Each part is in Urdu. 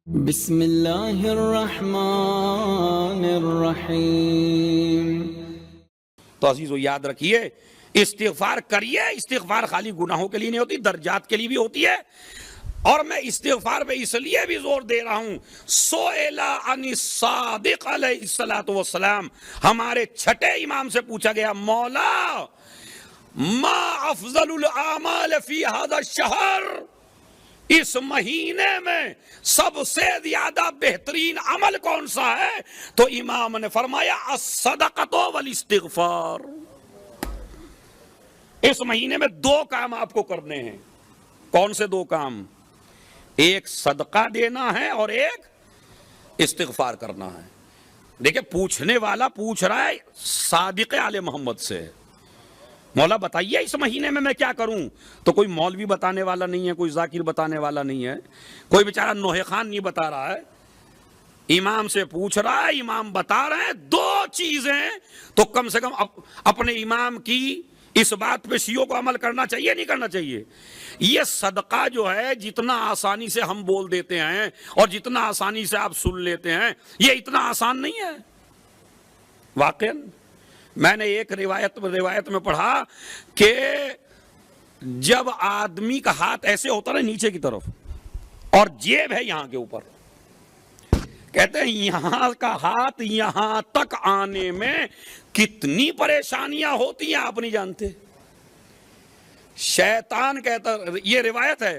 بسم اللہ الرحمن الرحیم۔ تو عزیزو یاد رکھیے، استغفار کریے۔ استغفار خالی گناہوں کے لیے نہیں ہوتی، درجات کے لیے بھی ہوتی ہے۔ اور میں استغفار پہ اس لیے بھی زور دے رہا ہوں، سئل عن الصادق علیہ الصلوۃ والسلام، ہمارے چھٹے امام سے پوچھا گیا، مولا ما افضل الاعمال فی ھذا الشہر، اس مہینے میں سب سے زیادہ بہترین عمل کون سا ہے؟ تو امام نے فرمایا الصدقۃ والاستغفار۔ اس مہینے میں دو کام آپ کو کرنے ہیں۔ کون سے دو کام؟ ایک صدقہ دینا ہے اور ایک استغفار کرنا ہے۔ دیکھیں، پوچھنے والا پوچھ رہا ہے صادق آل محمد سے، مولا بتائیے اس مہینے میں میں کیا کروں؟ تو کوئی مولوی بتانے والا نہیں ہے، کوئی ذاکر بتانے والا نہیں ہے، کوئی بیچارہ نوحہ خان نہیں بتا رہا ہے، امام سے پوچھ رہا ہے، امام بتا رہے ہیں دو چیزیں۔ تو کم سے کم اپنے امام کی اس بات پہ شیعوں کو عمل کرنا چاہیے، نہیں کرنا چاہیے؟ یہ صدقہ جو ہے جتنا آسانی سے ہم بول دیتے ہیں اور جتنا آسانی سے آپ سن لیتے ہیں، یہ اتنا آسان نہیں ہے واقعاً۔ میں نے ایک روایت میں پڑھا کہ جب آدمی کا ہاتھ ایسے ہوتا ہے نیچے کی طرف اور جیب ہے یہاں کے اوپر، کہتے ہیں یہاں کا ہاتھ یہاں تک آنے میں کتنی پریشانیاں ہوتی ہیں آپ نہیں جانتے۔ شیطان کہتا، یہ روایت ہے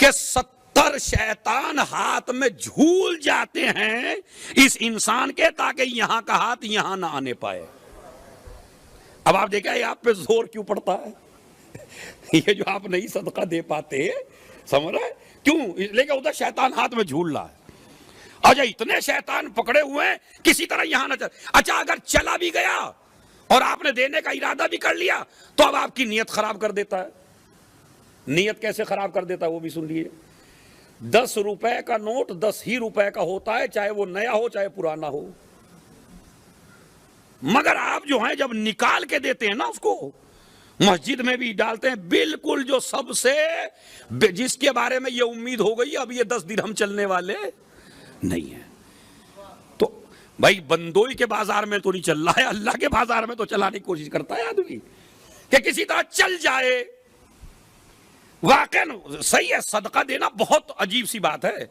کہ 70 شیطان ہاتھ میں جھول جاتے ہیں اس انسان کے، تاکہ یہاں کا ہاتھ یہاں نہ آنے پائے۔ اب آپ دیکھیں یہ آپ پہ زور کیوں پڑتا ہے؟ یہ جو آپ نہیں صدقہ دے پاتے، سمجھ رہے کیوں؟ لیکن ادھر شیطان ہاتھ میں جھول رہا ہے۔ اچھا، اتنے شیطان پکڑے ہوئے ہیں، کسی طرح یہاں نہ چل۔ اچھا، اگر چلا بھی گیا اور آپ نے دینے کا ارادہ بھی کر لیا تو اب آپ کی نیت خراب کر دیتا ہے۔ نیت کیسے خراب کر دیتا ہے وہ بھی سن لیے۔ 10 روپے کا نوٹ 10 ہی روپے کا ہوتا ہے، چاہے وہ نیا ہو چاہے پرانا ہو، مگر آپ جو ہیں جب نکال کے دیتے ہیں نا اس کو، مسجد میں بھی ڈالتے ہیں، بالکل جو سب سے جس کے بارے میں یہ امید ہو گئی اب یہ 10 درہم چلنے والے نہیں ہیں، تو بھائی بندوئی کے بازار میں تو نہیں چل رہا ہے، اللہ کے بازار میں تو چلانے کی کوشش کرتا ہے آدمی کہ کسی طرح چل جائے۔ واقعا صحیح ہے، صدقہ دینا بہت عجیب سی بات ہے،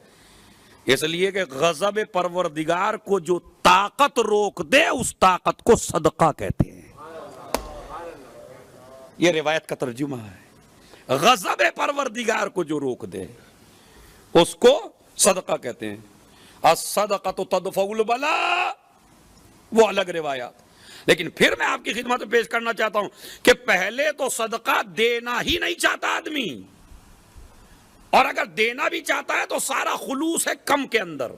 اس لیے کہ غضب پروردگار کو جو طاقت روک دے اس طاقت کو صدقہ کہتے ہیں۔ یہ روایت کا ترجمہ ہے، غضب پروردگار کو جو روک دے اس کو صدقہ کہتے ہیں۔ الصدقۃ تدفع البلاء، وہ الگ روایات۔ لیکن پھر میں آپ کی خدمت میں پیش کرنا چاہتا ہوں کہ پہلے تو صدقہ دینا ہی نہیں چاہتا آدمی، اور اگر دینا بھی چاہتا ہے تو سارا خلوص ہے کم کے اندر۔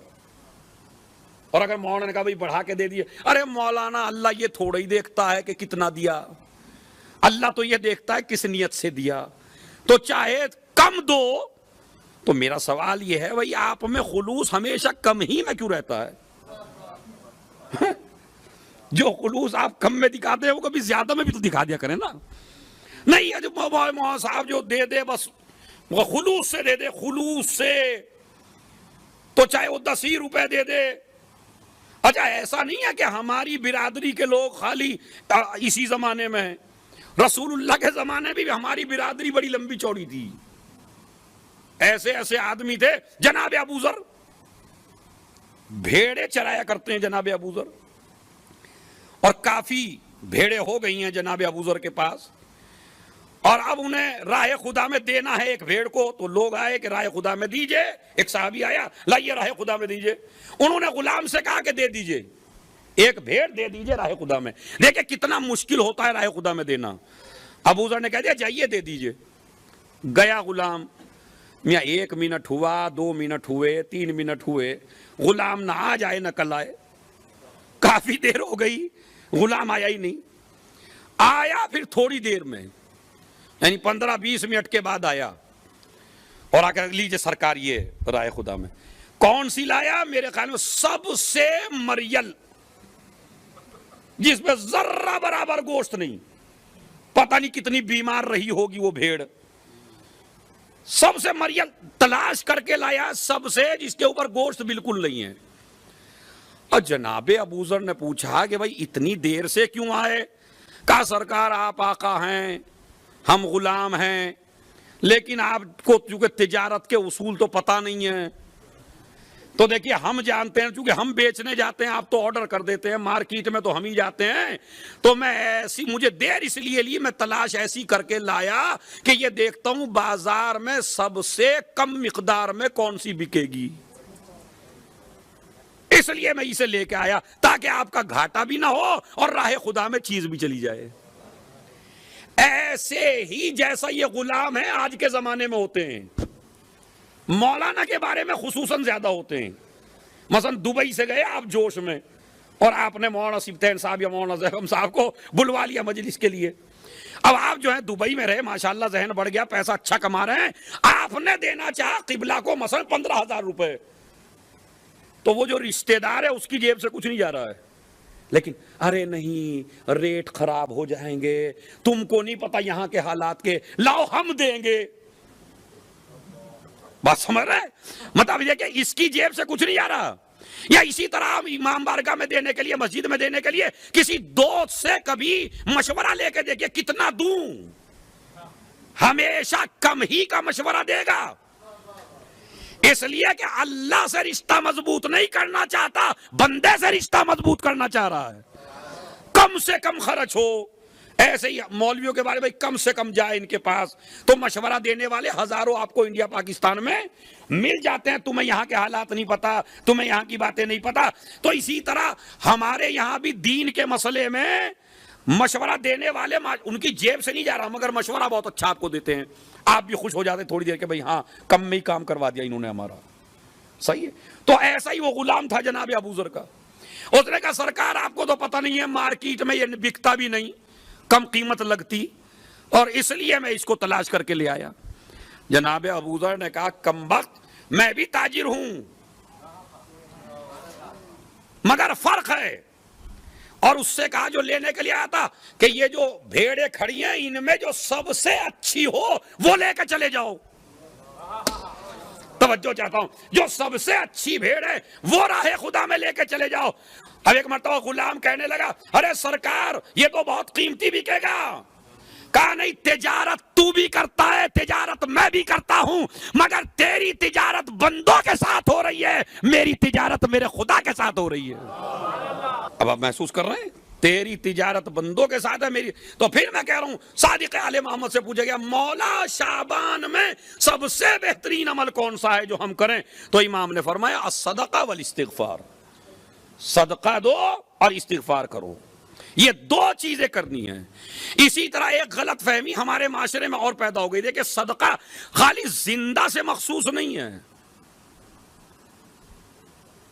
اور اگر مولانا نے کہا بھائی بڑھا کے دے دیے، ارے مولانا اللہ یہ تھوڑا ہی دیکھتا ہے کہ کتنا دیا، اللہ تو یہ دیکھتا ہے کس نیت سے دیا، تو چاہے کم دو۔ تو میرا سوال یہ ہے بھائی آپ میں خلوص ہمیشہ کم ہی میں کیوں رہتا ہے؟ جو خلوص آپ کم میں دکھاتے ہیں وہ کبھی زیادہ میں بھی تو دکھا دیا کریں نا۔ نہیں مولانا صاحب جو دے دے بس وہ خلوص سے دے دے، خلوص سے، تو چاہے وہ 10 ہی روپے دے دے۔ اچھا، ایسا نہیں ہے کہ ہماری برادری کے لوگ خالی اسی زمانے میں ہیں، رسول اللہ کے زمانے میں بھی ہماری برادری بڑی لمبی چوڑی تھی، ایسے ایسے آدمی تھے۔ جناب ابو ذر بھیڑے چرایا کرتے ہیں، جناب ابو ذر، اور کافی بھیڑے ہو گئی ہیں جناب ابو ذر کے پاس، اور اب انہیں راہ خدا میں دینا ہے ایک بھیڑ کو، تو لوگ آئے کہ راہ خدا میں دیجئے، ایک صحابی آیا، لائیے راہ خدا میں دیجئے، انہوں نے غلام سے کہا کہ دے دیجئے، ایک بھیڑ دے دیجئے راہ خدا میں۔ دیکھیں کتنا مشکل ہوتا ہے راہ خدا میں دینا۔ ابو ذر نے کہہ دیا جائیے دے دیجئے۔ گیا غلام، میاں 1 منٹ ہوا، 2 منٹ ہوئے، 3 منٹ ہوئے، غلام نہ آج آئے نہ کل آئے، کافی دیر ہو گئی، غلام آیا ہی نہیں۔ آیا پھر تھوڑی دیر میں، یعنی 15-20 منٹ کے بعد آیا، اور آ کر لیجیے سرکار یہ رائے خدا میں۔ کون سی لایا؟ میرے خیال میں سب سے مریل، جس میں ذرہ برابر گوشت نہیں، پتہ نہیں کتنی بیمار رہی ہوگی وہ بھیڑ۔ سب سے مریم تلاش کر کے لایا، سب سے جس کے اوپر گوشت بالکل نہیں ہے. اور جناب ابو ذر نے پوچھا کہ بھائی اتنی دیر سے کیوں آئے؟ کہا سرکار آپ آقا ہیں، ہم غلام ہیں، لیکن آپ کو چونکہ تجارت کے اصول تو پتہ نہیں ہے، تو دیکھیے ہم جانتے ہیں، چونکہ ہم بیچنے جاتے ہیں، آپ تو آرڈر کر دیتے ہیں، مارکیٹ میں تو ہم ہی جاتے ہیں، تو میں ایسی مجھے دیر اس لیے لی، میں تلاش ایسی کر کے لایا کہ یہ دیکھتا ہوں بازار میں سب سے کم مقدار میں کون سی بکے گی، اس لیے میں اسے لے کے آیا تاکہ آپ کا گھاٹا بھی نہ ہو اور راہ خدا میں چیز بھی چلی جائے. ایسے ہی جیسا یہ غلام ہے آج کے زمانے میں ہوتے ہیں، مولانا کے بارے میں خصوصاً زیادہ ہوتے ہیں. مثلا دبئی سے گئے آپ جوش میں، اور آپ نے مولانا سبطین صاحب یا مولانا زہرم صاحب کو بلوا لیا مجلس کے لیے. اب آپ جو ہے دبئی میں رہے، ماشاءاللہ ذہن بڑھ گیا، پیسہ اچھا کما رہے ہیں، آپ نے دینا چاہا قبلہ کو مثلا 15,000 روپے، تو وہ جو رشتہ دار ہے اس کی جیب سے کچھ نہیں جا رہا ہے، لیکن ارے نہیں ریٹ خراب ہو جائیں گے، تم کو نہیں پتا یہاں کے حالات کے، لاؤ ہم دیں گے. بات سمجھ رہے؟ مطلب یہ کہ اس کی جیب سے کچھ نہیں جا رہا. یا اسی طرح امام بارگاہ میں دینے کے لیے، مسجد میں دینے کے لیے کسی دوست سے کبھی مشورہ لے کے دیکھیے کتنا دوں، ہمیشہ کم ہی کا مشورہ دے گا، اس لیے کہ اللہ سے رشتہ مضبوط نہیں کرنا چاہتا، بندے سے رشتہ مضبوط کرنا چاہ رہا ہے. کم سے کم خرچ ہو. ایسے ہی مولویوں کے بارے میں کم سے کم جائے ان کے پاس، تو مشورہ دینے والے ہزاروں آپ کو انڈیا پاکستان میں مل جاتے ہیں. تمہیں یہاں کے حالات نہیں پتا، تمہیں یہاں کی باتیں نہیں پتا. تو اسی طرح ہمارے یہاں بھی دین کے مسئلے میں مشورہ دینے والے ان کی جیب سے نہیں جا رہا، مگر مشورہ بہت اچھا آپ کو دیتے ہیں، آپ بھی خوش ہو جاتے تھوڑی دیر کے، بھئی ہاں کم میں ہی کام کروا دیا انہوں نے ہمارا. صحیح ہے. تو ایسا ہی وہ غلام تھا جناب ابو ذر کا. اس نے کہا سرکار آپ کو تو پتہ نہیں ہے، مارکیٹ میں یہ بکتا بھی نہیں، کم قیمت لگتی، اور اس لیے میں اس کو تلاش کر کے لے آیا. جناب ابو ذر نے کہا کمبخت، میں بھی تاجر ہوں، مگر فرق ہے. اور اس سے کہا جو لینے کے لیے آیا تھا کہ یہ جو بھیڑیں کھڑی ہیں ان میں جو سب سے اچھی ہو وہ لے کے چلے جاؤ. توجہ چاہتا ہوں، جو سب سے اچھی بھیڑ ہے وہ راہ خدا میں لے کے چلے جاؤ. اب ایک مرتبہ غلام کہنے لگا ارے سرکار یہ تو بہت قیمتی بکے گا. کہا نہیں، تجارت تو بھی کرتا ہے، تجارت میں بھی کرتا ہوں، مگر تیری تجارت بندوں کے ساتھ ہو رہی ہے، میری تجارت میرے خدا کے ساتھ ہو رہی ہے. اب آپ محسوس کر رہے ہیں تیری تجارت بندوں کے ساتھ ہے، میری. تو پھر میں کہہ رہا ہوں صادق آل محمد سے پوچھا گیا مولا شعبان میں سب سے بہترین عمل کون سا ہے جو ہم کریں؟ تو امام نے فرمایا الصدقہ والاستغفار، صدقہ دو اور استغفار کرو، یہ دو چیزیں کرنی ہیں. اسی طرح ایک غلط فہمی ہمارے معاشرے میں اور پیدا ہو گئی ہے کہ صدقہ خالی زندہ سے مخصوص نہیں ہے،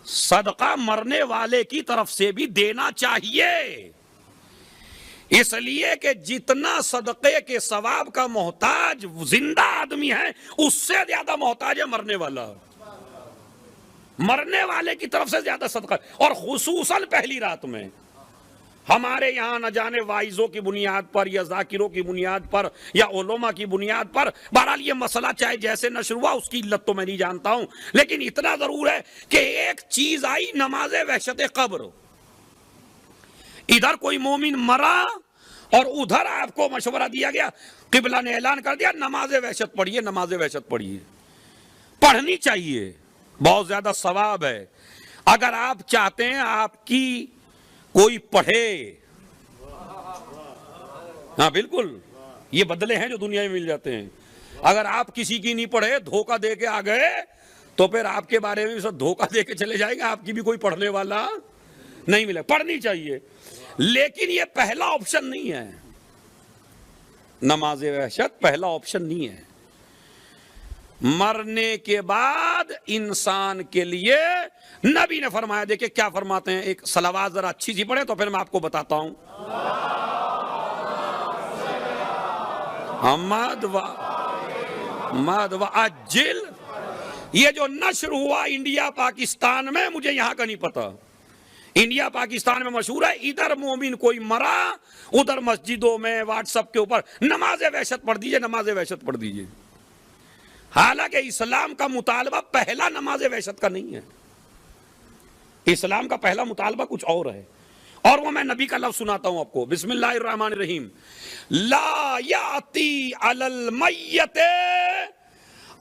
صدقہ مرنے والے کی طرف سے بھی دینا چاہیے، اس لیے کہ جتنا صدقے کے ثواب کا محتاج زندہ آدمی ہے اس سے زیادہ محتاج ہے مرنے والا. مرنے والے کی طرف سے زیادہ صدقہ، اور خصوصاً پہلی رات میں. ہمارے یہاں نہ جانے وائزوں کی بنیاد پر یا ذاکروں کی بنیاد پر یا علماء کی بنیاد پر، بہرحال یہ مسئلہ چاہے جیسے نشر ہوا اس کی علت تو میں نہیں جانتا ہوں، لیکن اتنا ضرور ہے کہ ایک چیز آئی نماز وحشت قبر. ادھر کوئی مومن مرا اور ادھر آپ کو مشورہ دیا گیا، قبلہ نے اعلان کر دیا نماز وحشت پڑھیے، نماز وحشت پڑھیے. پڑھنی چاہیے، بہت زیادہ ثواب ہے. اگر آپ چاہتے ہیں آپ کی کوئی پڑھے، ہاں بالکل یہ بدلے ہیں جو دنیا میں مل جاتے ہیں. اگر آپ کسی کی نہیں پڑھے، دھوکہ دے کے آ گئے، تو پھر آپ کے بارے میں سب دھوکہ دے کے چلے جائیں گے، آپ کی بھی کوئی پڑھنے والا نہیں ملے. پڑھنی چاہیے، لیکن یہ پہلا آپشن نہیں ہے. نماز وحشت پہلا آپشن نہیں ہے. مرنے کے بعد انسان کے لیے نبی نے فرمایا، دیکھیں کیا فرماتے ہیں، ایک صلوات ذرا اچھی سی پڑھیں تو پھر میں آپ کو بتاتا ہوں. حمد و اجل، یہ جو نشر ہوا انڈیا پاکستان میں، مجھے یہاں کا نہیں پتا، انڈیا پاکستان میں مشہور ہے. ادھر مومن کوئی مرا، ادھر مسجدوں میں واٹس ایپ کے اوپر نماز وحشت پڑھ دیجئے، نماز وحشت پڑھ دیجئے. حالانکہ اسلام کا مطالبہ پہلا نماز وحشت کا نہیں ہے، اسلام کا پہلا مطالبہ کچھ اور ہے، اور وہ میں نبی کا لفظ سناتا ہوں آپ کو، بسم اللہ الرحمن الرحیم، لا یاتی علی المیت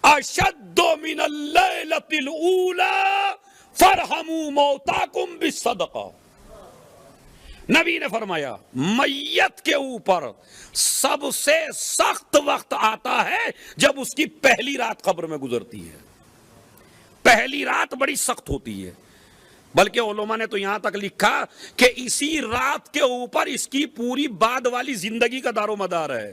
اشد من اللیلۃ الاولی فرحموا موتاکم بالصدقہ۔ نبی نے فرمایا میت کے اوپر سب سے سخت وقت آتا ہے جب اس کی پہلی رات قبر میں گزرتی ہے۔ پہلی رات بڑی سخت ہوتی ہے، بلکہ علماء نے تو یہاں تک لکھا کہ اسی رات کے اوپر اس کی پوری بعد والی زندگی کا دار و مدار ہے۔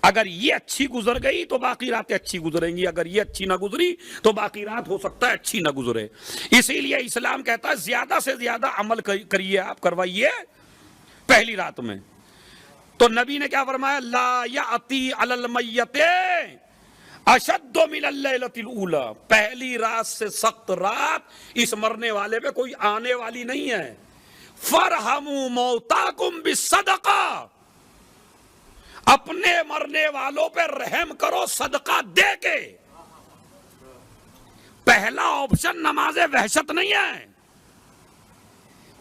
اگر یہ اچھی گزر گئی تو باقی راتیں اچھی گزریں گی، اگر یہ اچھی نہ گزری تو باقی رات ہو سکتا ہے اچھی نہ گزرے۔ اسی لیے اسلام کہتا ہے زیادہ سے زیادہ عمل کریے، آپ کروائیے پہلی رات میں۔ تو نبی نے کیا فرمایا؟ لا یاتی علی المیت اشد من اللیلۃ الاولی، پہلی رات سے سخت رات اس مرنے والے پہ کوئی آنے والی نہیں ہے۔ فرحموا موتاکم بالصدقہ، اپنے مرنے والوں پہ رحم کرو صدقہ دے کے۔ پہلا آپشن نماز وحشت نہیں ہے،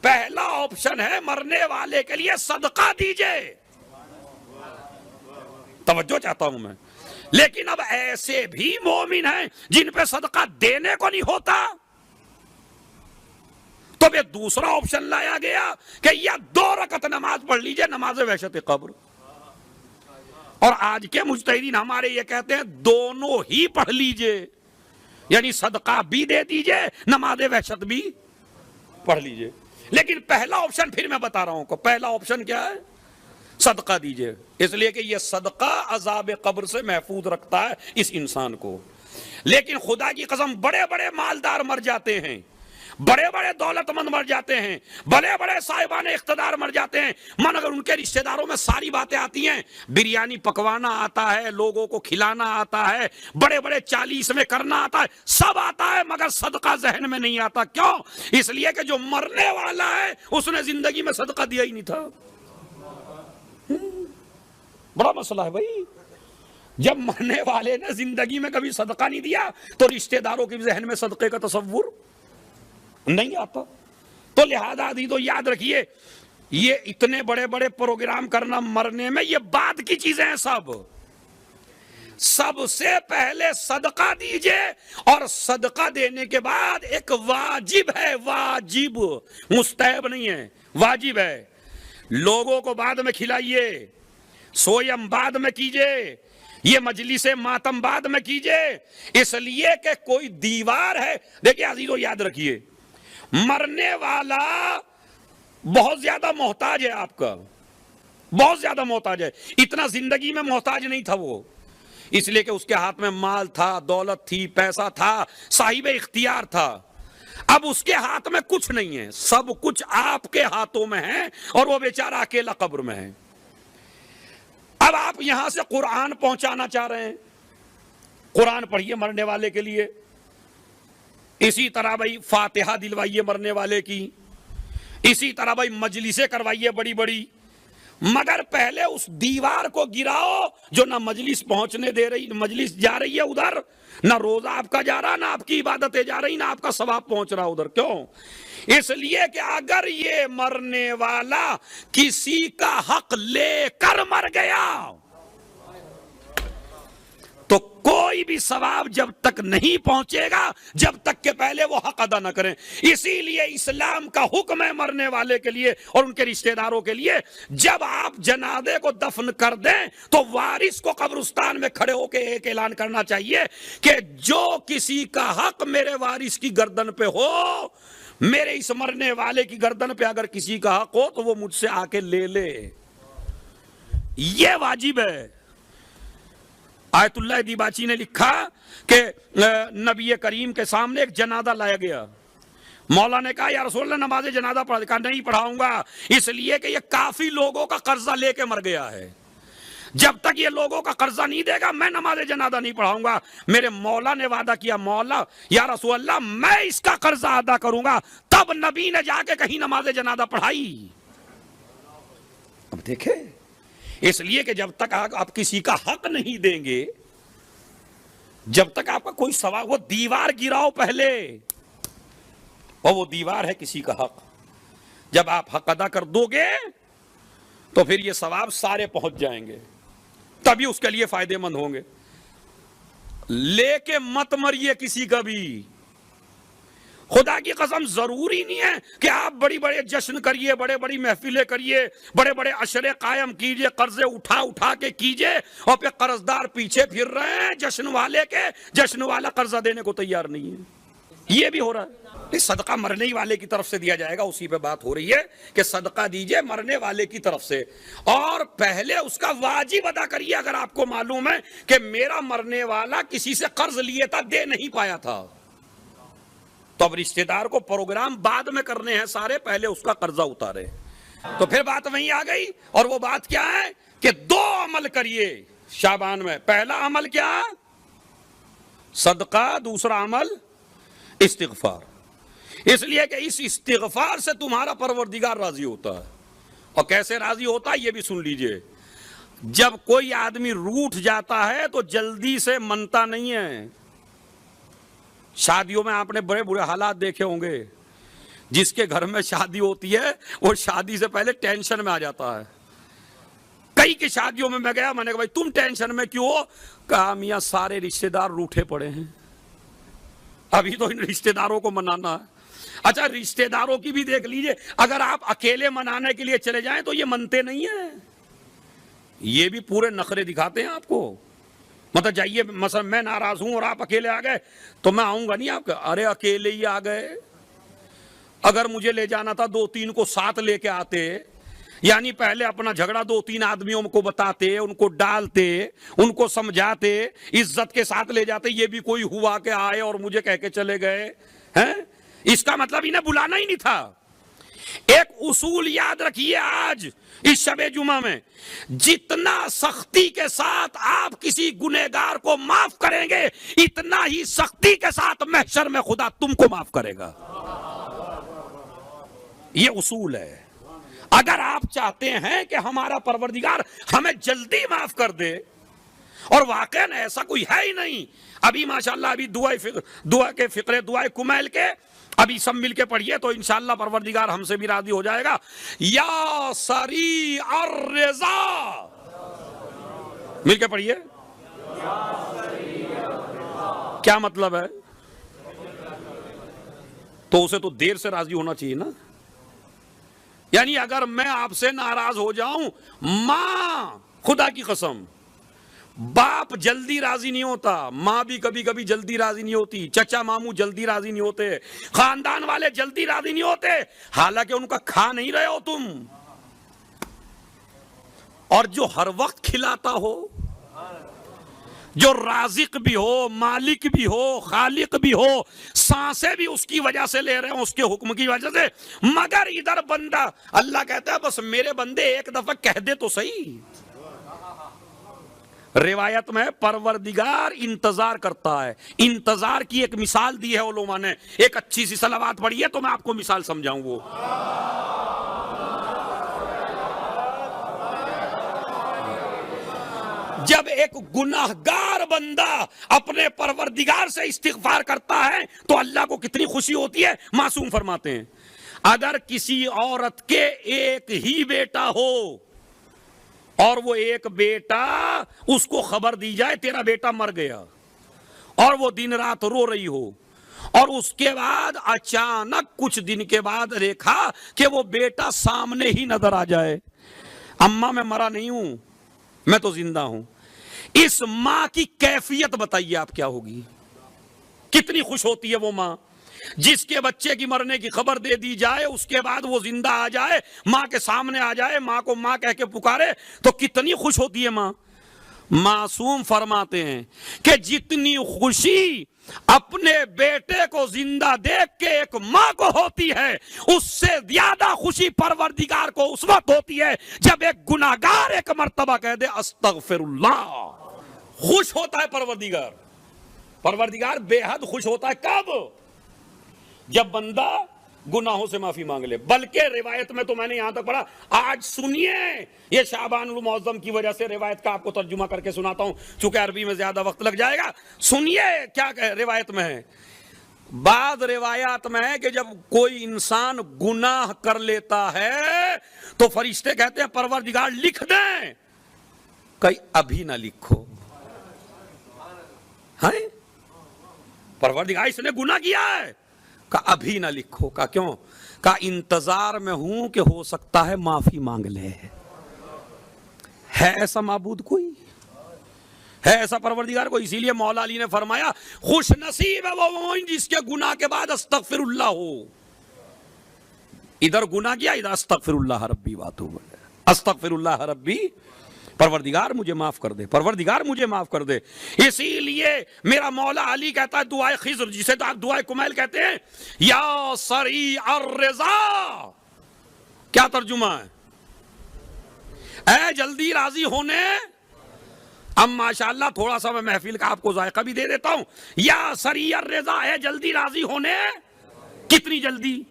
پہلا آپشن ہے مرنے والے کے لیے صدقہ دیجئے۔ توجہ چاہتا ہوں میں، لیکن اب ایسے بھی مومن ہیں جن پہ صدقہ دینے کو نہیں ہوتا، تو پھر دوسرا آپشن لایا گیا کہ یا 2 رکعت نماز پڑھ لیجئے، نماز وحشت قبر۔ اور آج کے مجتہدین ہمارے یہ کہتے ہیں دونوں ہی پڑھ لیجئے، یعنی صدقہ بھی دے دیجئے، نماز وحشت بھی پڑھ لیجئے۔ لیکن پہلا آپشن پھر میں بتا رہا ہوں، پہلا آپشن کیا ہے؟ صدقہ دیجئے، اس لیے کہ یہ صدقہ عذاب قبر سے محفوظ رکھتا ہے اس انسان کو۔ لیکن خدا کی قسم بڑے بڑے مالدار مر جاتے ہیں، بڑے بڑے دولت مند مر جاتے ہیں، بڑے بڑے صاحبان اقتدار مر جاتے ہیں، اگر ان کے رشتہ داروں میں ساری باتیں آتی ہیں، بریانی پکوانا آتا ہے، لوگوں کو کھلانا آتا ہے، بڑے بڑے 40 میں کرنا آتا ہے، سب آتا ہے، مگر صدقہ ذہن میں نہیں آتا۔ کیوں؟ اس لیے کہ جو مرنے والا ہے اس نے زندگی میں صدقہ دیا ہی نہیں تھا۔ بڑا مسئلہ ہے بھائی، جب مرنے والے نے زندگی میں کبھی صدقہ نہیں دیا تو رشتہ داروں کے ذہن میں صدقے کا تصور نہیں آتا۔ تو لہذا تو یاد رکھیے، یہ اتنے بڑے بڑے پروگرام کرنا مرنے میں یہ بعد کی چیزیں ہیں، سب سے پہلے صدقہ دیجئے، اور صدقہ دینے کے بعد ایک واجب ہے، واجب، مستحب نہیں ہے، واجب ہے۔ لوگوں کو بعد میں کھلائیے، سویم بعد میں کیجئے، یہ مجلس ماتم بعد میں کیجئے، اس لیے کہ کوئی دیوار ہے۔ دیکھیے عزیزو، یاد رکھیے، مرنے والا بہت زیادہ محتاج ہے، آپ کا بہت زیادہ محتاج ہے، اتنا زندگی میں محتاج نہیں تھا وہ، اس لیے کہ اس کے ہاتھ میں مال تھا، دولت تھی، پیسہ تھا، صاحب اختیار تھا۔ اب اس کے ہاتھ میں کچھ نہیں ہے، سب کچھ آپ کے ہاتھوں میں ہے، اور وہ بیچارہ اکیلا قبر میں ہے۔ اب آپ یہاں سے قرآن پہنچانا چاہ رہے ہیں، قرآن پڑھیے مرنے والے کے لیے، اسی طرح بھائی فاتحہ دلوائیے مرنے والے کی، اسی طرح بھائی مجلسیں کروائیے بڑی بڑی، مگر پہلے اس دیوار کو گراؤ جو نہ مجلس پہنچنے دے رہی، مجلس جا رہی ہے ادھر، نہ روزہ آپ کا جا رہا، نہ آپ کی عبادتیں جا رہی، نہ آپ کا ثواب پہنچ رہا ادھر۔ کیوں؟ اس لیے کہ اگر یہ مرنے والا کسی کا حق لے کر مر گیا تو کوئی بھی ثواب جب تک نہیں پہنچے گا جب تک کہ پہلے وہ حق ادا نہ کریں۔ اسی لیے اسلام کا حکم ہے مرنے والے کے لیے اور ان کے رشتہ داروں کے لیے، جب آپ جنازے کو دفن کر دیں تو وارث کو قبرستان میں کھڑے ہو کے ایک اعلان کرنا چاہیے کہ جو کسی کا حق میرے وارث کی گردن پہ ہو، میرے اس مرنے والے کی گردن پہ اگر کسی کا حق ہو تو وہ مجھ سے آ کے لے لے۔ یہ واجب ہے۔ آیت اللہ دیباچی نے لکھا کہ نبی کریم کے سامنے ایک جنازہ لایا گیا، مولا نے کہا یا رسول اللہ نماز جنازہ پڑھا، کہا نہیں پڑھاؤں گا، اس لیے کہ یہ کافی لوگوں کا قرضہ لے کے مر گیا ہے، جب تک یہ لوگوں کا قرضہ نہیں دے گا میں نماز جنازہ نہیں پڑھاؤں گا۔ میرے مولا نے وعدہ کیا، مولا یا رسول اللہ میں اس کا قرضہ ادا کروں گا، تب نبی نے جا کے کہیں نماز جنازہ پڑھائی۔ اب دیکھیں، اس لیے کہ جب تک آپ کسی کا حق نہیں دیں گے جب تک آپ کا کوئی ثواب، وہ دیوار گراؤ پہلے، اور وہ دیوار ہے کسی کا حق، جب آپ حق ادا کر دو گے تو پھر یہ ثواب سارے پہنچ جائیں گے، تبھی اس کے لیے فائدے مند ہوں گے۔ لے کے مت مریے کسی کا بھی، خدا کی قسم ضروری نہیں ہے کہ آپ بڑی بڑے جشن کریے، بڑے بڑی محفلیں کریے، بڑے بڑے عشرے قائم کیجئے، قرضے اٹھا اٹھا کے کیجئے، اور پھر قرض دار پیچھے پھر رہے ہیں جشن والے کے، جشن والا قرضہ دینے کو تیار نہیں ہے۔ یہ بھی ہو رہا ہے۔ صدقہ مرنے والے کی طرف سے دیا جائے گا، اسی پہ بات ہو رہی ہے کہ صدقہ دیجئے مرنے والے کی طرف سے، اور پہلے اس کا واجب ادا کریے۔ اگر آپ کو معلوم ہے کہ میرا مرنے والا کسی سے قرض لیے تھا، دے نہیں پایا تھا، تو اب رشتہ دار کو پروگرام بعد میں کرنے ہیں سارے، پہلے اس کا قرضہ اتارے۔ تو پھر بات وہیں آ گئی، اور وہ بات کیا ہے کہ 2 عمل کریے شعبان میں۔ پہلا عمل کیا؟ صدقہ، دوسرا عمل استغفار، اس لیے کہ اس استغفار سے تمہارا پروردگار راضی ہوتا ہے۔ اور کیسے راضی ہوتا ہے یہ بھی سن لیجئے۔ جب کوئی آدمی روٹھ جاتا ہے تو جلدی سے منتا نہیں ہے۔ شادیوں میں آپ نے بڑے برے حالات دیکھے ہوں گے، جس کے گھر میں شادی ہوتی ہے وہ شادی سے پہلے ٹینشن میں آ جاتا ہے۔ کئی کی شادیوں میں گیا، میں نے کہا بھائی تم ٹینشن میں کیوں ہو؟ کہا میاں سارے رشتہ دار روٹھے پڑے ہیں، ابھی تو ان رشتہ داروں کو منانا ہے۔ اچھا رشتہ داروں کی بھی دیکھ لیجئے، اگر آپ اکیلے منانے کے لیے چلے جائیں تو یہ منتے نہیں ہیں، یہ بھی پورے نخرے دکھاتے ہیں آپ کو۔ مطلب جائیے، مثلا میں ناراض ہوں اور آپ اکیلے آ گئے تو میں آؤں گا نہیں آپ کا، ارے اکیلے ہی آ گئے، اگر مجھے لے جانا تھا 2-3 کو ساتھ لے کے آتے، یعنی پہلے اپنا جھگڑا 2-3 آدمیوں کو بتاتے، ان کو ڈالتے، ان کو سمجھاتے، عزت کے ساتھ لے جاتے، یہ بھی کوئی ہوا کہ آئے اور مجھے کہہ کے چلے گئے ہیں؟ اس کا مطلب انہیں بلانا ہی نہیں تھا۔ ایک اصول یاد رکھیے آج اس شب جمعہ میں، جتنا سختی کے ساتھ آپ کسی گنہگار کو معاف کریں گے، اتنا ہی سختی کے ساتھ محشر میں خدا تم کو معاف کرے گا۔ یہ اصول ہے۔ اگر آپ چاہتے ہیں کہ ہمارا پروردگار ہمیں جلدی معاف کر دے، اور واقعاً ایسا کوئی ہے ہی نہیں، ابھی ماشاءاللہ ابھی دعا کے فقرے دعائے کمیل کے ابھی سب مل کے پڑھیے تو انشاءاللہ پروردگار ہم سے بھی راضی ہو جائے گا۔ یا سریع الرضا، مل کے پڑھیے، کیا مطلب ہے؟ تو اسے تو دیر سے راضی ہونا چاہیے نا۔ یعنی اگر میں آپ سے ناراض ہو جاؤں، ماں، خدا کی قسم، باپ جلدی راضی نہیں ہوتا، ماں بھی کبھی کبھی جلدی راضی نہیں ہوتی، چچا ماموں جلدی راضی نہیں ہوتے، خاندان والے جلدی راضی نہیں ہوتے، حالانکہ ان کا کھا نہیں رہے ہو تم۔ اور جو ہر وقت کھلاتا ہو، جو رازق بھی ہو، مالک بھی ہو، خالق بھی ہو، سانسیں بھی اس کی وجہ سے لے رہے ہوں، اس کے حکم کی وجہ سے، مگر ادھر بندہ، اللہ کہتا ہے بس میرے بندے ایک دفعہ کہہ دے تو صحیح۔ روایت میں پروردگار انتظار کرتا ہے۔ انتظار کی ایک مثال دی ہے علماء نے، ایک اچھی سی صلوات پڑھی ہے تو میں آپ کو مثال سمجھاؤں۔ وہ جب ایک گناہگار بندہ اپنے پروردگار سے استغفار کرتا ہے تو اللہ کو کتنی خوشی ہوتی ہے۔ معصوم فرماتے ہیں اگر کسی عورت کے ایک ہی بیٹا ہو اور وہ ایک بیٹا اس کو خبر دی جائے تیرا بیٹا مر گیا، اور وہ دن رات رو رہی ہو، اور اس کے بعد اچانک کچھ دن کے بعد دیکھا کہ وہ بیٹا سامنے ہی نظر آ جائے، اماں میں مرا نہیں ہوں، میں تو زندہ ہوں، اس ماں کی کیفیت بتائیے آپ کیا ہوگی؟ کتنی خوش ہوتی ہے وہ ماں جس کے بچے کی مرنے کی خبر دے دی جائے، اس کے بعد وہ زندہ آ جائے، ماں کے سامنے آ جائے، ماں کو ماں کہہ کے پکارے تو کتنی خوش ہوتی ہے ماں۔ معصوم فرماتے ہیں کہ جتنی خوشی اپنے بیٹے کو زندہ دیکھ کے ایک ماں کو ہوتی ہے، اس سے زیادہ خوشی پروردگار کو اس وقت ہوتی ہے جب ایک گناہگار ایک مرتبہ کہہ دے استغفر اللہ۔ خوش ہوتا ہے پروردگار بے حد خوش ہوتا ہے۔ کب؟ جب بندہ گناہوں سے معافی مانگ لے. بلکہ روایت میں تو میں نے یہاں تک پڑھا, آج سنیے, یہ شعبان المعظم کی وجہ سے روایت کا آپ کو ترجمہ کر کے سناتا ہوں, چونکہ عربی میں زیادہ وقت لگ جائے گا. سنیے کیا روایت میں ہے. بعض روایات میں ہے کہ جب کوئی انسان گناہ کر لیتا ہے تو فرشتے کہتے ہیں پروردگار لکھ دیں, کہیں ابھی نہ لکھو. ہاں پروردگار اس نے گناہ کیا ہے, کہا ابھی نہ لکھو. کہا کیوں؟ کہا انتظار میں ہوں کہ ہو سکتا ہے معافی مانگ لے. ہے ایسا معبود کوئی؟ ہے ایسا پروردگار کو؟ اسی لیے مولا علی نے فرمایا خوش نصیب ہے وہ مومن جس کے گناہ کے بعد استغفر اللہ ہو. ادھر گناہ کیا, ادھر استغفر اللہ ربی واتوب الیہ. استغفر اللہ ربی, پروردگار مجھے معاف کر دے, پروردگار مجھے معاف کر دے. اسی لیے میرا مولا علی کہتا ہے دعائے خضر, جسے تو آپ دعائے کمیل کہتے ہیں, یا سریع الرضا. کیا ترجمہ ہے؟ اے جلدی راضی ہونے. اب ماشاءاللہ تھوڑا سا میں محفل کا آپ کو ذائقہ بھی دے دیتا ہوں. یا سریع الرضا, ہے جلدی راضی ہونے. کتنی جلدی؟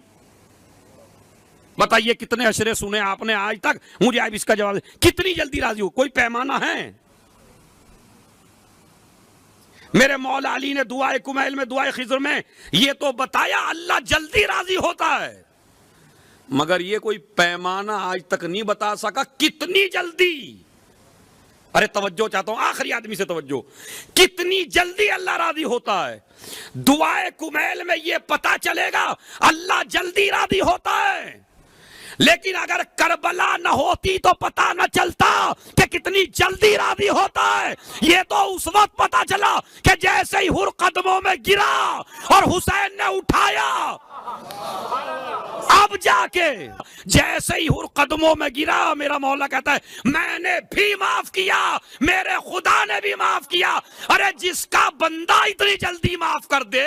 بتائیے کتنے اشرے سنے آپ نے آج تک, مجھے اب اس کا جواب دیں. کتنی جلدی راضی ہو؟ کوئی پیمانہ ہے؟ میرے مولا علی نے دعائے کمیل میں, دعائے خضر میں یہ تو بتایا اللہ جلدی راضی ہوتا ہے, مگر یہ کوئی پیمانہ آج تک نہیں بتا سکا کتنی جلدی. ارے توجہ چاہتا ہوں, آخری آدمی سے توجہ. کتنی جلدی اللہ راضی ہوتا ہے. دعائے کمیل میں یہ پتا چلے گا اللہ جلدی راضی ہوتا ہے, لیکن اگر کربلا نہ ہوتی تو پتا نہ چلتا کہ کتنی جلدی راضی ہوتا ہے. یہ تو اس وقت پتا چلا کہ جیسے ہی حر قدموں میں گرا اور حسین نے اٹھایا, اب جا کے جیسے ہی حر قدموں میں گرا, میرا مولا کہتا ہے میں نے بھی معاف کیا, میرے خدا نے بھی معاف کیا. ارے جس کا بندہ اتنی جلدی معاف کر دے